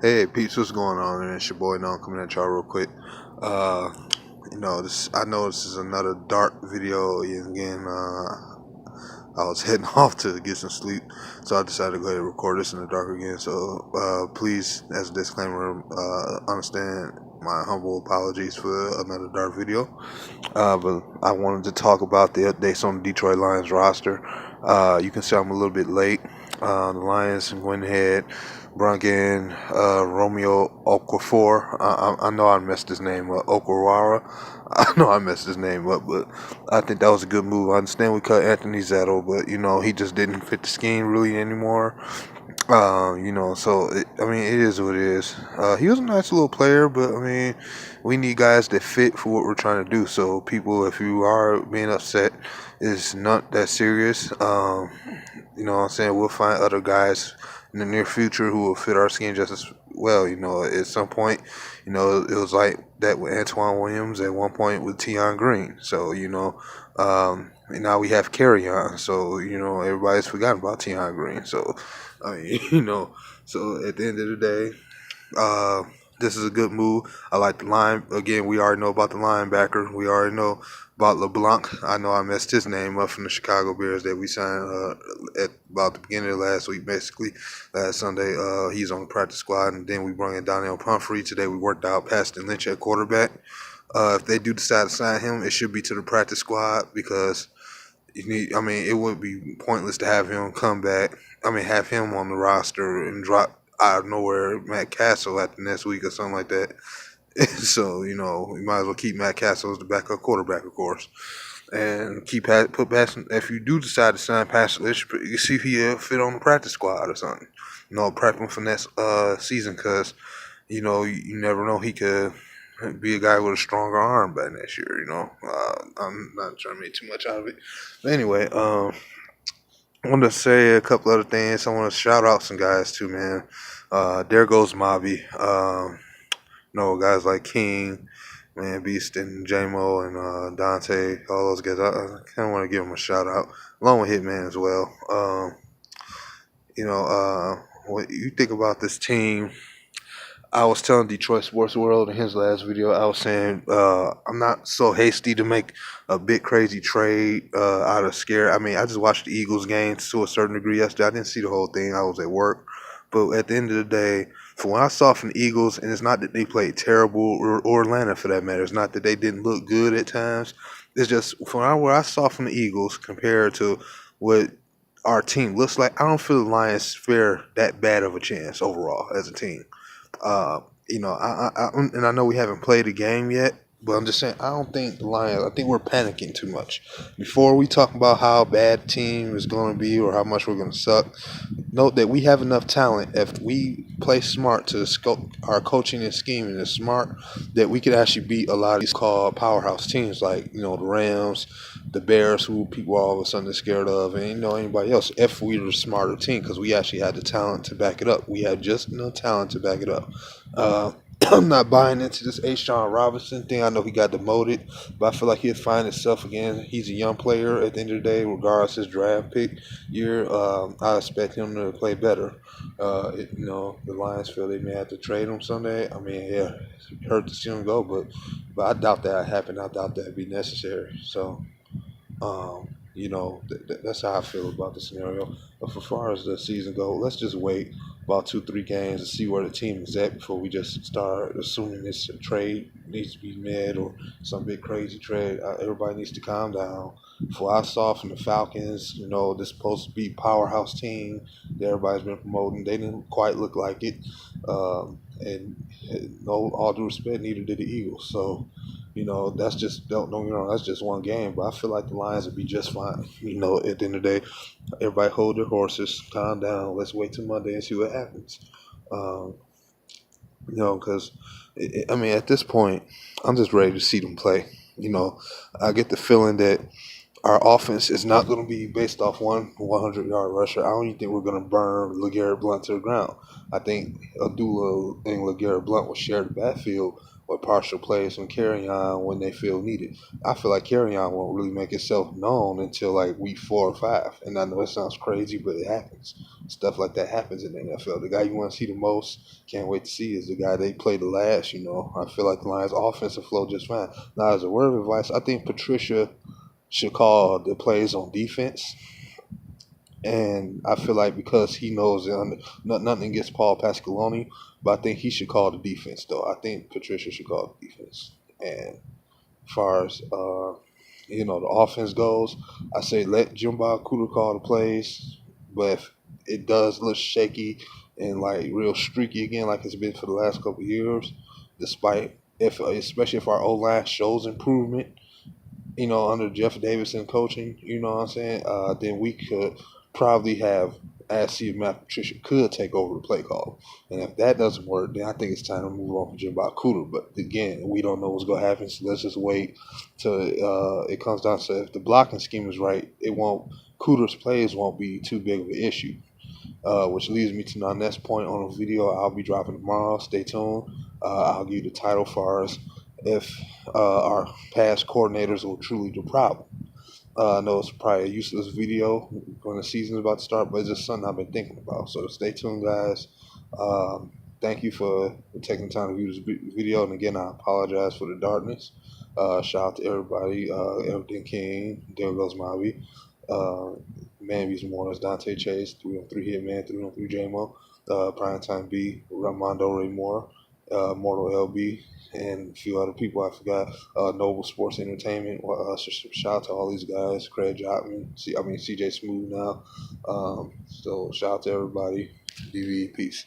Hey, peeps, what's going on? Man, it's your boy. Now I'm coming at y'all real quick. Uh, this. I know this is another dark video. Again, I was heading off to get some sleep, so I decided to go ahead and record this in the dark again. So, please, as a disclaimer, understand my humble apologies for another dark video. But I wanted to talk about the updates on the Detroit Lions roster. You can see I'm a little bit late. The Lions went ahead, brought in Romeo Okafor. I know I messed his name up, Okawara. I know I messed his name up, but I think that was a good move. I understand we cut Anthony Zetto, but he just didn't fit the scheme really anymore. It is what it is. He was a nice little player, but we need guys that fit for what we're trying to do. So, people, if you are being upset, it's not that serious. You know what I'm saying? We'll find other guys in the near future who will fit our scheme just as well. At some point, it was like that with Antoine Williams at one point with Tion Green. So, and now we have Carry On. So, everybody's forgotten about Tion Green. So, so at the end of the day, this is a good move. I like the line. Again, we already know about the linebacker. We already know about LeBlanc. I know I messed his name up from the Chicago Bears that we signed at about the beginning of last week, basically. Last Sunday, he's on the practice squad. And then we brought in Donnell Pumphrey. Today we worked out Paxton Lynch at quarterback. If they do decide to sign him, it should be to the practice squad because it would be pointless to have him come back. Have him on the roster and drop out of nowhere Matt Castle after next week or something like that. So, we might as well keep Matt Castle as the backup quarterback, of course. And put Paxton. If you do decide to sign Paxton, you see if he fit on the practice squad or something. Prep him for next season because, you never know, he could be a guy with a stronger arm by next year, I'm not trying to make too much out of it. But anyway, I want to say a couple other things. I want to shout out some guys too, man. DerGoesMobby. Guys like King, man, Beast, and JMO, and Dante, all those guys. I kind of want to give them a shout out, along with Hitman as well. What you think about this team? I was telling Detroit Sports World in his last video, I was saying I'm not so hasty to make a big crazy trade out of scare. I just watched the Eagles game to a certain degree yesterday. I didn't see the whole thing. I was at work. But at the end of the day, from what I saw from the Eagles, and it's not that they played terrible, or Atlanta for that matter, it's not that they didn't look good at times. It's just from what I saw from the Eagles compared to what our team looks like, I don't feel the Lions fare that bad of a chance overall as a team. And I know we haven't played a game yet, but I'm just saying I don't think the Lions. I think we're panicking too much. Before we talk about how bad the team is going to be or how much we're going to suck, note that we have enough talent. If we play smart to scope our coaching and scheming is smart, that we could actually beat a lot of these called powerhouse teams like the Rams, the Bears, who people all of a sudden are scared of, and anybody else. If we were a smarter team, because we actually had the talent to back it up. We had just enough talent to back it up. I'm not buying into this Sean Robinson thing. I know he got demoted, but I feel like he'll find himself again. He's a young player at the end of the day, regardless of his draft pick year. I expect him to play better. The Lions feel they may have to trade him someday. Yeah, it hurt to see him go, but I doubt that happened. I doubt that'd be necessary. So, that's how I feel about the scenario. But as far as the season goes, let's just wait about 2-3 games to see where the team is at before we just start assuming this trade needs to be made or some big crazy trade. Everybody needs to calm down. For I saw from the Falcons, this supposed to be powerhouse team that everybody's been promoting. They didn't quite look like it. And no, all due respect, neither did the Eagles. So, that's just don't get me wrong, that's just one game. But I feel like the Lions would be just fine. At the end of the day, everybody hold their horses, calm down. Let's wait till Monday and see what happens. Because at this point, I'm just ready to see them play. I get the feeling that our offense is not going to be based off one 100-yard rusher. I don't even think we're going to burn LeGarrette Blunt to the ground. I think Abdullah and LeGarrette Blunt will share the backfield with partial plays from Carryon when they feel needed. I feel like Carryon won't really make itself known until like week 4 or 5. And I know it sounds crazy, but it happens. Stuff like that happens in the NFL. The guy you want to see the most, can't wait to see, is the guy they play the last. I feel like the Lions' offensive flow just fine. Now, as a word of advice, I think Patricia should call the plays on defense. And I far like because he knows nothing against Paul Pasqualoni, but I think he should call the defense, though. I think Patricia should call the defense. And as far as the offense goes, I say let Jimba Cooter call the plays. But if it does look shaky and like real streaky again, like it's been for the last couple of years, despite especially if our O line shows improvement, under Jeff Davidson coaching, you know what I'm saying, then we could probably see if Matt Patricia could take over the play call. And if that doesn't work, then I think it's time to move on from Jim Cooter. But again, we don't know what's going to happen, so let's just wait till it comes down to if the blocking scheme is right, Cooter's plays won't be too big of an issue. Which leads me to my next point on a video I'll be dropping tomorrow. Stay tuned. I'll give you the title for us if our past coordinators were truly the problem. I know it's probably a useless video when the season's about to start, but it's just something I've been thinking about. So stay tuned, guys. Thank you for taking the time to view this video. And again, I apologize for the darkness. Shout out to everybody. Everything King, DerGoesMobby. Man Beast Mornings, Dante Chase, 303 Hitman, 303 JMO, Primetime B, Ramondo Ray Moore, Mortal LB, and a few other people I forgot. Noble Sports Entertainment. Shout out to all these guys. Craig Jotman, CJ Smooth now. So shout out to everybody. DV, peace.